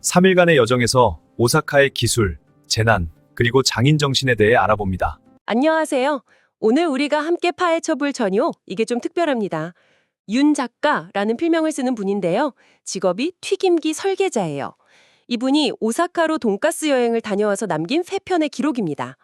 3일간의 여정에서 오사카의 기술, 재난, 그리고 장인 정신에 대해 알아봅니다. 안녕하세요. 오늘 우리가 함께 파헤쳐볼 전요, 이게 좀 특별합니다. 윤 작가라는 필명을 쓰는 분인데요. 직업이 튀김기 설계자예요. 이분이 오사카로 돈가스 여행을 다녀와서 남긴 3편의 기록입니다.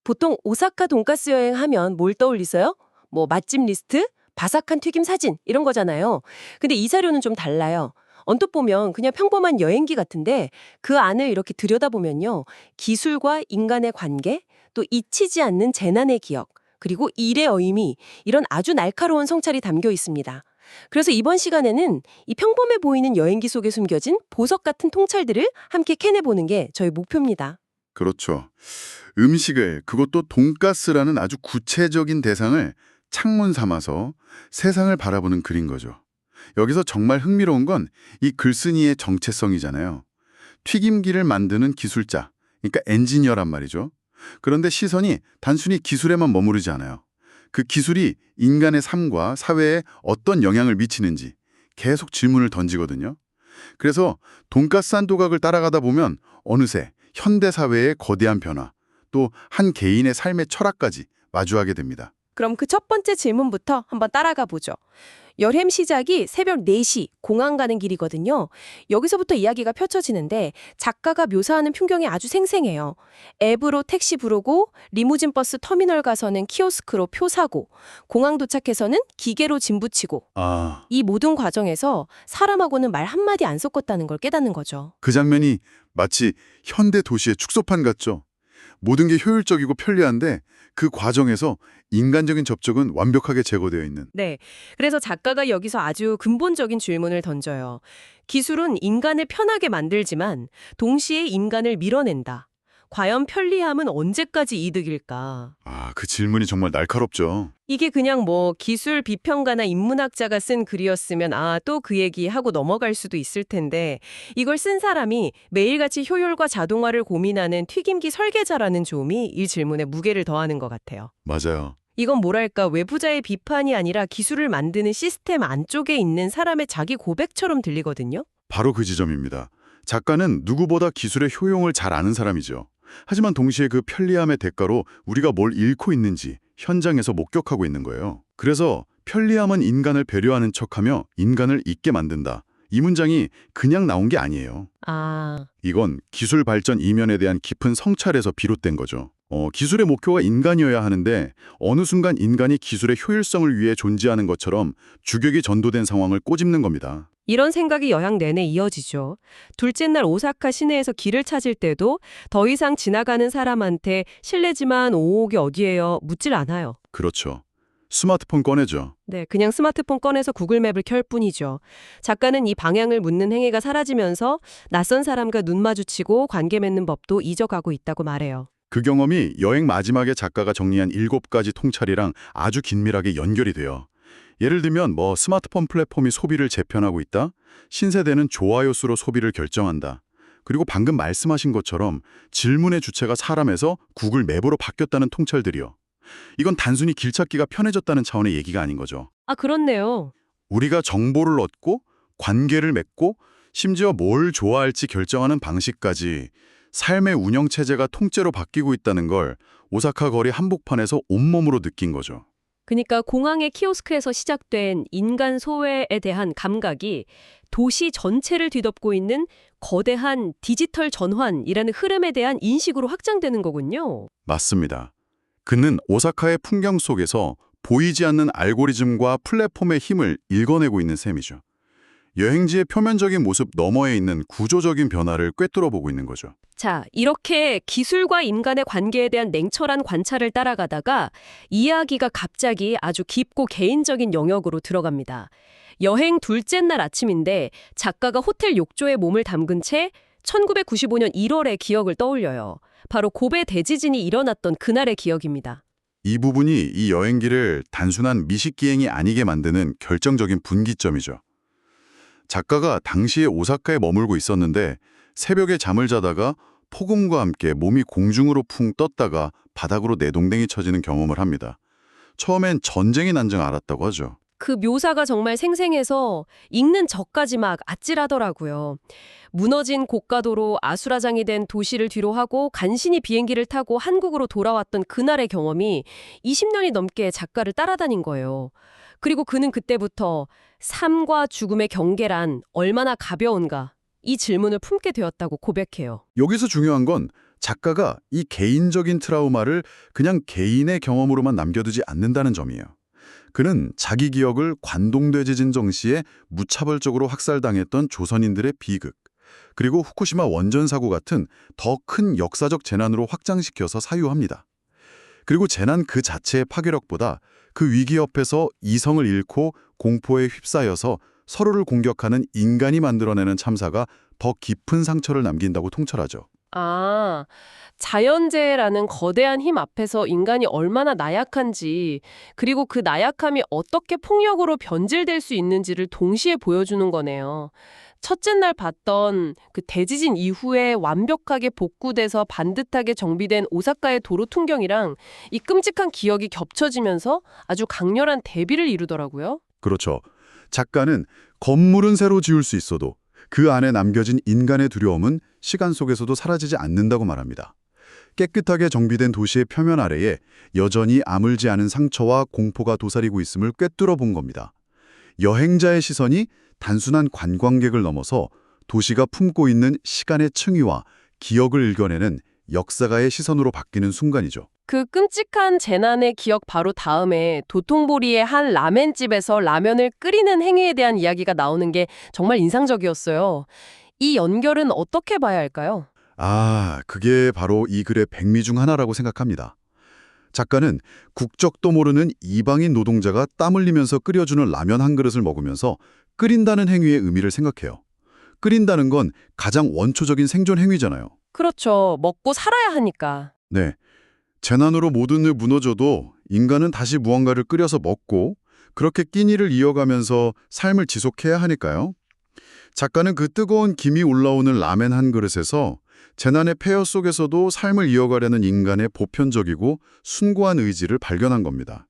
보통 오사카 돈가스 여행 하면 뭘 떠올리세요? 뭐 맛집 리스트, 바삭한 튀김 사진 이런 거잖아요. 근데 이 자료는 좀 달라요. 언뜻 보면 그냥 평범한 여행기 같은데 그 안을 이렇게 들여다보면요. 기술과 인간의 관계, 또 잊히지 않는 재난의 기억, 그리고 일의 의미, 이런 아주 날카로운 성찰이 담겨 있습니다. 그래서 이번 시간에는 이 평범해 보이는 여행기 속에 숨겨진 보석 같은 통찰들을 함께 캐내보는 게 저희 목표입니다. 그렇죠. 음식을, 그것도 돈가스라는 아주 구체적인 대상을 창문 삼아서 세상을 바라보는 글인 거죠. 여기서 정말 흥미로운 건 이 글쓴이의 정체성이잖아요. 튀김기를 만드는 기술자, 그러니까 엔지니어란 말이죠. 그런데 시선이 단순히 기술에만 머무르지 않아요. 그 기술이 인간의 삶과 사회에 어떤 영향을 미치는지 계속 질문을 던지거든요. 그래서 돈가스 한 조각을 따라가다 보면 어느새 현대 사회의 거대한 변화, 또 한 개인의 삶의 철학까지 마주하게 됩니다. 그럼 그 첫 번째 질문부터 한번 따라가 보죠. 여행 시작이 새벽 4시 공항 가는 길이거든요. 여기서부터 이야기가 펼쳐지는데 작가가 묘사하는 풍경이 아주 생생해요. 앱으로 택시 부르고 리무진 버스 터미널 가서는 키오스크로 표 사고 공항 도착해서는 기계로 짐 붙이고 이 모든 과정에서 사람하고는 말 한마디 안 섞었다는 걸 깨닫는 거죠. 그 장면이 마치 현대 도시의 축소판 같죠. 모든 게 효율적이고 편리한데 그 과정에서 인간적인 접촉은 완벽하게 제거되어 있는. 네. 그래서 작가가 여기서 아주 근본적인 질문을 던져요. 기술은 인간을 편하게 만들지만 동시에 인간을 밀어낸다. 과연 편리함은 언제까지 이득일까? 그 질문이 정말 날카롭죠. 이게 그냥 뭐 기술 비평가나 인문학자가 쓴 글이었으면 또 그 얘기 하고 넘어갈 수도 있을 텐데 이걸 쓴 사람이 매일같이 효율과 자동화를 고민하는 튀김기 설계자라는 점이 이 질문에 무게를 더하는 것 같아요. 맞아요. 이건 뭐랄까 외부자의 비판이 아니라 기술을 만드는 시스템 안쪽에 있는 사람의 자기 고백처럼 들리거든요. 바로 그 지점입니다. 작가는 누구보다 기술의 효용을 잘 아는 사람이죠. 하지만 동시에 그 편리함의 대가로 우리가 뭘 잃고 있는지 현장에서 목격하고 있는 거예요. 그래서 편리함은 인간을 배려하는 척하며 인간을 잊게 만든다. 이 문장이 그냥 나온 게 아니에요. 이건 기술 발전 이면에 대한 깊은 성찰에서 비롯된 거죠. 기술의 목표가 인간이어야 하는데 어느 순간 인간이 기술의 효율성을 위해 존재하는 것처럼 주격이 전도된 상황을 꼬집는 겁니다. 이런 생각이 여행 내내 이어지죠. 둘째 날 오사카 시내에서 길을 찾을 때도 더 이상 지나가는 사람한테 실례지만 오옥이 어디예요? 묻질 않아요. 그렇죠. 스마트폰 꺼내죠. 네, 그냥 스마트폰 꺼내서 구글맵을 켤 뿐이죠. 작가는 이 방향을 묻는 행위가 사라지면서 낯선 사람과 눈 마주치고 관계 맺는 법도 잊어가고 있다고 말해요. 그 경험이 여행 마지막에 작가가 정리한 7가지 통찰이랑 아주 긴밀하게 연결이 돼요. 예를 들면 스마트폰 플랫폼이 소비를 재편하고 있다? 신세대는 좋아요 수로 소비를 결정한다. 그리고 방금 말씀하신 것처럼 질문의 주체가 사람에서 구글 맵으로 바뀌었다는 통찰들이요. 이건 단순히 길찾기가 편해졌다는 차원의 얘기가 아닌 거죠. 그렇네요. 우리가 정보를 얻고 관계를 맺고 심지어 뭘 좋아할지 결정하는 방식까지 삶의 운영체제가 통째로 바뀌고 있다는 걸 오사카 거리 한복판에서 온몸으로 느낀 거죠. 그러니까 공항의 키오스크에서 시작된 인간 소외에 대한 감각이 도시 전체를 뒤덮고 있는 거대한 디지털 전환이라는 흐름에 대한 인식으로 확장되는 거군요. 맞습니다. 그는 오사카의 풍경 속에서 보이지 않는 알고리즘과 플랫폼의 힘을 읽어내고 있는 셈이죠. 여행지의 표면적인 모습 너머에 있는 구조적인 변화를 꿰뚫어보고 있는 거죠. 자, 이렇게 기술과 인간의 관계에 대한 냉철한 관찰을 따라가다가 이야기가 갑자기 아주 깊고 개인적인 영역으로 들어갑니다. 여행 둘째 날 아침인데 작가가 호텔 욕조에 몸을 담근 채 1995년 1월의 기억을 떠올려요. 바로 고베 대지진이 일어났던 그날의 기억입니다. 이 부분이 이 여행기를 단순한 미식기행이 아니게 만드는 결정적인 분기점이죠. 작가가 당시에 오사카에 머물고 있었는데 새벽에 잠을 자다가 폭음과 함께 몸이 공중으로 풍 떴다가 바닥으로 내동댕이 쳐지는 경험을 합니다. 처음엔 전쟁이 난 줄 알았다고 하죠. 그 묘사가 정말 생생해서 읽는 저까지 막 아찔하더라고요. 무너진 고가도로 아수라장이 된 도시를 뒤로하고 간신히 비행기를 타고 한국으로 돌아왔던 그날의 경험이 20년이 넘게 작가를 따라다닌 거예요. 그리고 그는 그때부터 삶과 죽음의 경계란 얼마나 가벼운가 이 질문을 품게 되었다고 고백해요. 여기서 중요한 건 작가가 이 개인적인 트라우마를 그냥 개인의 경험으로만 남겨두지 않는다는 점이에요. 그는 자기 기억을 관동대지진 정시에 무차별적으로 학살당했던 조선인들의 비극, 그리고 후쿠시마 원전 사고 같은 더 큰 역사적 재난으로 확장시켜서 사유합니다. 그리고 재난 그 자체의 파괴력보다 그 위기 옆에서 이성을 잃고 공포에 휩싸여서 서로를 공격하는 인간이 만들어내는 참사가 더 깊은 상처를 남긴다고 통찰하죠. 아, 자연재해라는 거대한 힘 앞에서 인간이 얼마나 나약한지, 그리고 그 나약함이 어떻게 폭력으로 변질될 수 있는지를 동시에 보여주는 거네요. 첫째 날 봤던 그 대지진 이후에 완벽하게 복구돼서 반듯하게 정비된 오사카의 도로 풍경이랑 이 끔찍한 기억이 겹쳐지면서 아주 강렬한 대비를 이루더라고요. 그렇죠. 작가는 건물은 새로 지을 수 있어도 그 안에 남겨진 인간의 두려움은 시간 속에서도 사라지지 않는다고 말합니다. 깨끗하게 정비된 도시의 표면 아래에 여전히 아물지 않은 상처와 공포가 도사리고 있음을 꿰뚫어 본 겁니다. 여행자의 시선이 단순한 관광객을 넘어서 도시가 품고 있는 시간의 층위와 기억을 읽어내는 역사가의 시선으로 바뀌는 순간이죠. 그 끔찍한 재난의 기억 바로 다음에 도톤보리의 한 라멘집에서 라면을 끓이는 행위에 대한 이야기가 나오는 게 정말 인상적이었어요. 이 연결은 어떻게 봐야 할까요? 그게 바로 이 글의 백미 중 하나라고 생각합니다. 작가는 국적도 모르는 이방인 노동자가 땀 흘리면서 끓여주는 라면 한 그릇을 먹으면서 끓인다는 행위의 의미를 생각해요. 끓인다는 건 가장 원초적인 생존 행위잖아요. 그렇죠. 먹고 살아야 하니까. 네. 재난으로 모든 일 무너져도 인간은 다시 무언가를 끓여서 먹고 그렇게 끼니를 이어가면서 삶을 지속해야 하니까요. 작가는 그 뜨거운 김이 올라오는 라멘 한 그릇에서 재난의 폐허 속에서도 삶을 이어가려는 인간의 보편적이고 숭고한 의지를 발견한 겁니다.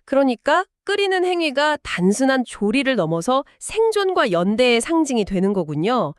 그러니까 끓이는 행위가 단순한 조리를 넘어서 생존과 연대의 상징이 되는 거군요.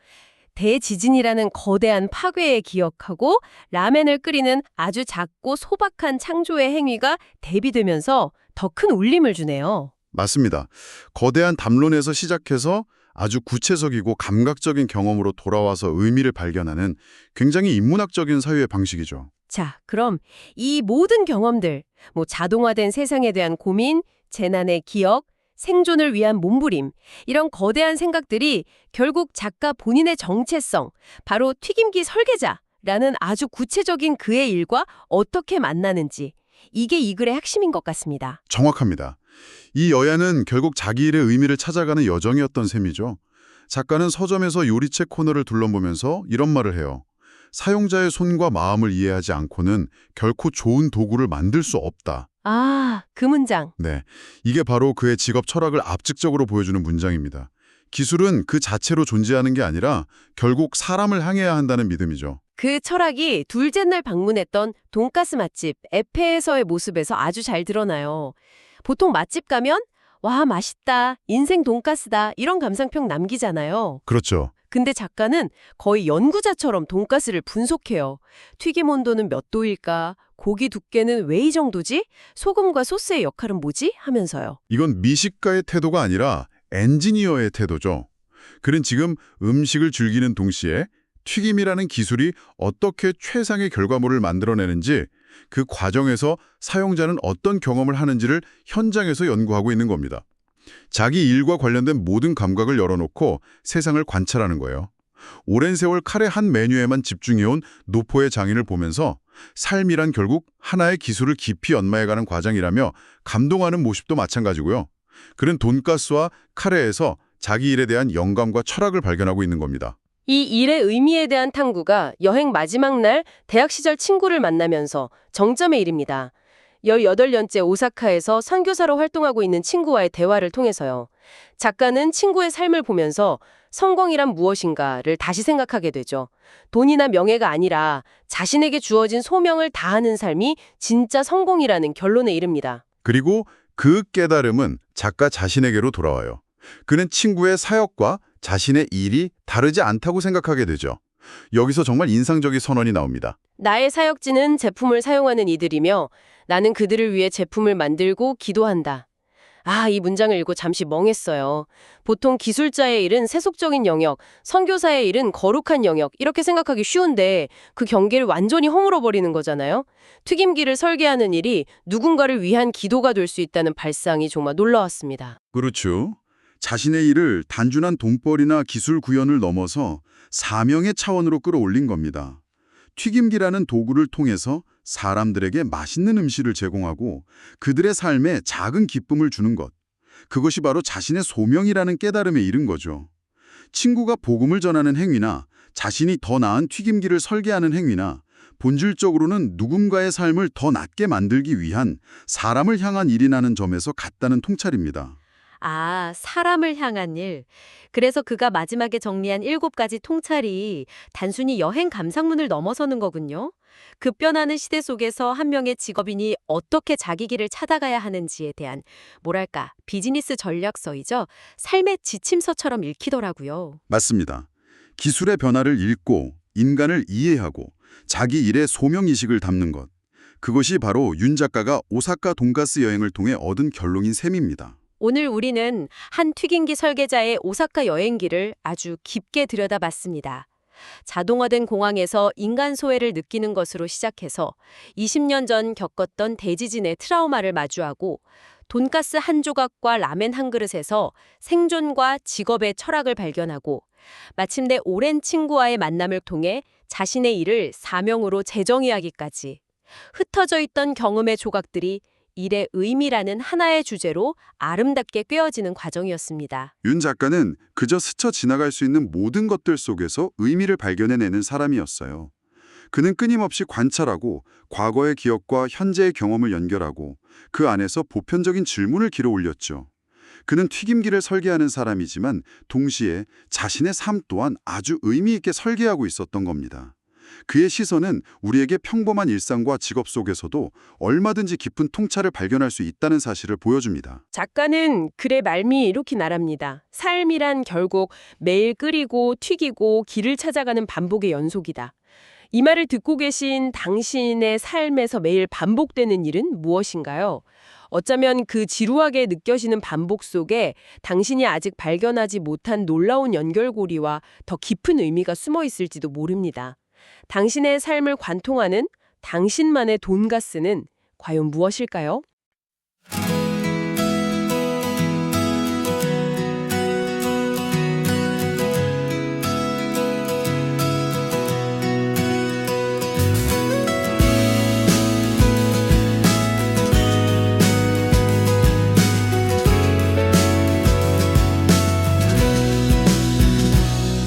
대지진이라는 거대한 파괴에 기억하고 라멘을 끓이는 아주 작고 소박한 창조의 행위가 대비되면서 더 큰 울림을 주네요. 맞습니다. 거대한 담론에서 시작해서 아주 구체적이고 감각적인 경험으로 돌아와서 의미를 발견하는 굉장히 인문학적인 사유의 방식이죠. 자, 그럼 이 모든 경험들, 자동화된 세상에 대한 고민, 재난의 기억, 생존을 위한 몸부림, 이런 거대한 생각들이 결국 작가 본인의 정체성, 바로 튀김기 설계자라는 아주 구체적인 그의 일과 어떻게 만나는지, 이게 이 글의 핵심인 것 같습니다. 정확합니다. 이 여야는 결국 자기 일의 의미를 찾아가는 여정이었던 셈이죠. 작가는 서점에서 요리책 코너를 둘러보면서 이런 말을 해요. 사용자의 손과 마음을 이해하지 않고는 결코 좋은 도구를 만들 수 없다. 그 문장. 네, 이게 바로 그의 직업 철학을 압축적으로 보여주는 문장입니다. 기술은 그 자체로 존재하는 게 아니라 결국 사람을 향해야 한다는 믿음이죠. 그 철학이 둘째 날 방문했던 돈가스 맛집 에페에서의 모습에서 아주 잘 드러나요. 보통 맛집 가면 와 맛있다, 인생 돈가스다 이런 감상평 남기잖아요. 그렇죠. 근데 작가는 거의 연구자처럼 돈가스를 분석해요. 튀김 온도는 몇 도일까? 고기 두께는 왜 이 정도지? 소금과 소스의 역할은 뭐지? 하면서요. 이건 미식가의 태도가 아니라 엔지니어의 태도죠. 그는 지금 음식을 즐기는 동시에 튀김이라는 기술이 어떻게 최상의 결과물을 만들어내는지, 그 과정에서 사용자는 어떤 경험을 하는지를 현장에서 연구하고 있는 겁니다. 자기 일과 관련된 모든 감각을 열어놓고 세상을 관찰하는 거예요. 오랜 세월 카레 한 메뉴에만 집중해온 노포의 장인을 보면서 삶이란 결국 하나의 기술을 깊이 연마해가는 과정이라며 감동하는 모습도 마찬가지고요. 그는 돈가스와 카레에서 자기 일에 대한 영감과 철학을 발견하고 있는 겁니다. 이 일의 의미에 대한 탐구가 여행 마지막 날 대학 시절 친구를 만나면서 정점에 이릅니다. 18년째 오사카에서 선교사로 활동하고 있는 친구와의 대화를 통해서요. 작가는 친구의 삶을 보면서 성공이란 무엇인가를 다시 생각하게 되죠. 돈이나 명예가 아니라 자신에게 주어진 소명을 다하는 삶이 진짜 성공이라는 결론에 이릅니다. 그리고 그 깨달음은 작가 자신에게로 돌아와요. 그는 친구의 사역과 자신의 일이 다르지 않다고 생각하게 되죠. 여기서 정말 인상적인 선언이 나옵니다. 나의 사역지는 제품을 사용하는 이들이며 나는 그들을 위해 제품을 만들고 기도한다. 이 문장을 읽고 잠시 멍했어요. 보통 기술자의 일은 세속적인 영역, 선교사의 일은 거룩한 영역 이렇게 생각하기 쉬운데 그 경계를 완전히 허물어버리는 거잖아요. 튀김기를 설계하는 일이 누군가를 위한 기도가 될 수 있다는 발상이 정말 놀라웠습니다. 그렇죠. 자신의 일을 단순한 돈벌이나 기술 구현을 넘어서 사명의 차원으로 끌어올린 겁니다. 튀김기라는 도구를 통해서 사람들에게 맛있는 음식을 제공하고 그들의 삶에 작은 기쁨을 주는 것. 그것이 바로 자신의 소명이라는 깨달음에 이른 거죠. 친구가 복음을 전하는 행위나 자신이 더 나은 튀김기를 설계하는 행위나 본질적으로는 누군가의 삶을 더 낫게 만들기 위한 사람을 향한 일이라는 점에서 같다는 통찰입니다. 사람을 향한 일. 그래서 그가 마지막에 정리한 7가지 통찰이 단순히 여행 감상문을 넘어서는 거군요. 급변하는 시대 속에서 한 명의 직업인이 어떻게 자기 길을 찾아가야 하는지에 대한 비즈니스 전략서이죠. 삶의 지침서처럼 읽히더라고요. 맞습니다. 기술의 변화를 읽고 인간을 이해하고 자기 일의 소명의식을 담는 것. 그것이 바로 윤 작가가 오사카 돈가스 여행을 통해 얻은 결론인 셈입니다. 오늘 우리는 한 튀김기 설계자의 오사카 여행기를 아주 깊게 들여다봤습니다. 자동화된 공항에서 인간 소외를 느끼는 것으로 시작해서 20년 전 겪었던 대지진의 트라우마를 마주하고 돈가스 한 조각과 라멘 한 그릇에서 생존과 직업의 철학을 발견하고 마침내 오랜 친구와의 만남을 통해 자신의 일을 사명으로 재정의하기까지 흩어져 있던 경험의 조각들이 일의 의미라는 하나의 주제로 아름답게 꿰어지는 과정이었습니다. 윤 작가는 그저 스쳐 지나갈 수 있는 모든 것들 속에서 의미를 발견해내는 사람이었어요. 그는 끊임없이 관찰하고 과거의 기억과 현재의 경험을 연결하고 그 안에서 보편적인 질문을 길어 올렸죠. 그는 튀김기를 설계하는 사람이지만 동시에 자신의 삶 또한 아주 의미 있게 설계하고 있었던 겁니다. 그의 시선은 우리에게 평범한 일상과 직업 속에서도 얼마든지 깊은 통찰을 발견할 수 있다는 사실을 보여줍니다. 작가는 글의 말미에 이렇게 말합니다. 삶이란 결국 매일 끓이고 튀기고 길을 찾아가는 반복의 연속이다. 이 말을 듣고 계신 당신의 삶에서 매일 반복되는 일은 무엇인가요? 어쩌면 그 지루하게 느껴지는 반복 속에 당신이 아직 발견하지 못한 놀라운 연결고리와 더 깊은 의미가 숨어 있을지도 모릅니다. 당신의 삶을 관통하는 당신만의 돈가스는 과연 무엇일까요?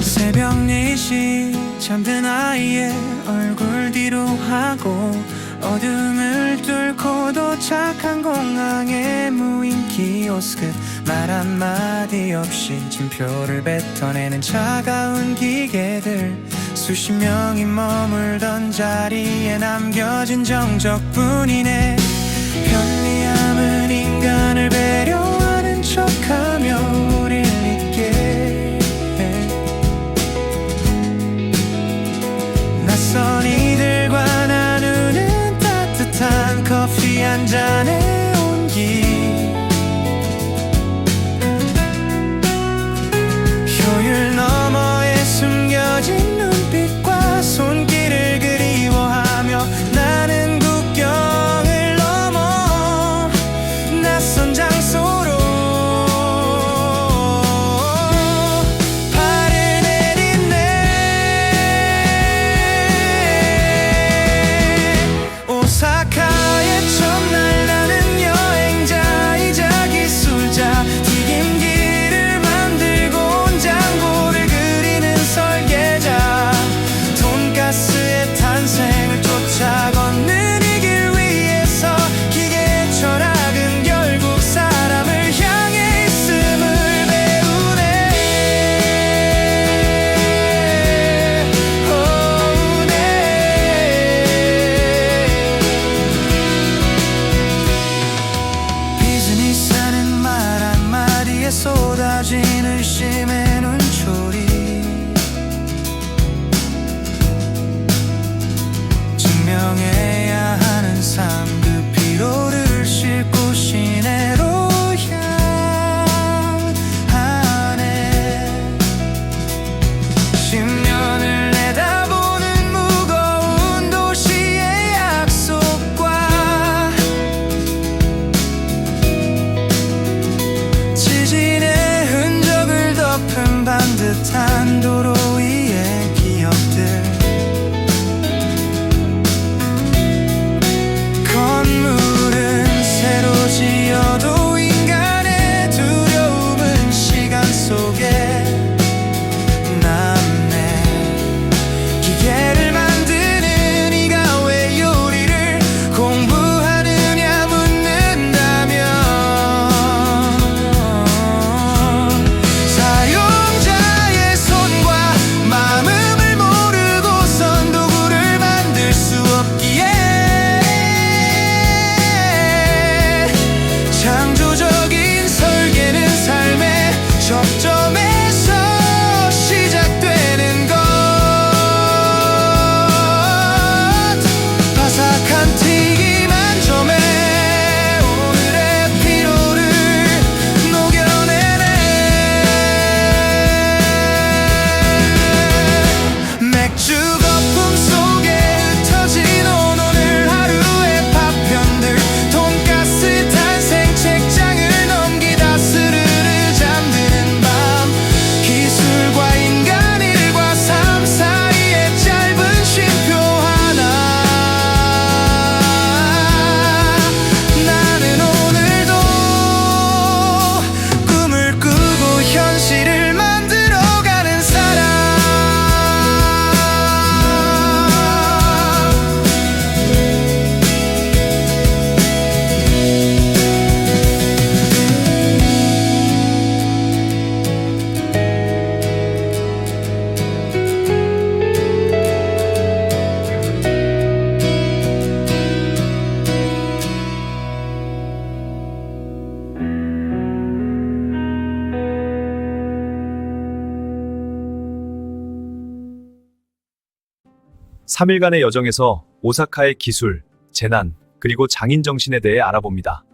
새벽 4시 잠든 아이의 얼굴 뒤로 하고 어둠을 뚫고 도착한 공항의 무인 키오스크 말 한마디 없이 진표를 뱉어내는 차가운 기계들 수십 명이 머물던 자리에 남겨진 정적뿐이네 편리함은 인간을 배려하는 척하며 우릴 잊게 낯선 이들과 나누는 따뜻한 커피 한 잔의 온기 효율 너머에 숨겨진 눈빛과 손길을 그리워하며 나는 국경을 넘어 낯선 장소로 10년을 내다보는 무거운 도시의 약속과 지진의 흔적을 덮은 반듯한 도로 위의 기억들 건물은 새로 지어도 인간의 두려움은 시간 속에 남네 기계를 만드는 이가 왜 요리를 공부하느냐 묻는다면 사용자의 손과 마음을 모르고선 도구를 만들 수 없기에 창조적인 설계는 삶의 접점에서 시작되는 것 바삭한 튀김 한 점에 오늘의 피로를 녹여내네 맥주 거품 속에 흩어진 오늘 하루의 파편들 돈가스 탄생 책장을 넘기다 스르르 잠드는 밤 기술과 인간 일과 삶 사이의 짧은 쉼표 하나 나는 오늘도 꿈을 꾸고 현실을 만들어가는 사람 (3일간의) 여정에서 오사카의 기술, 재난, 그리고 장인 정신에 대해 알아봅니다.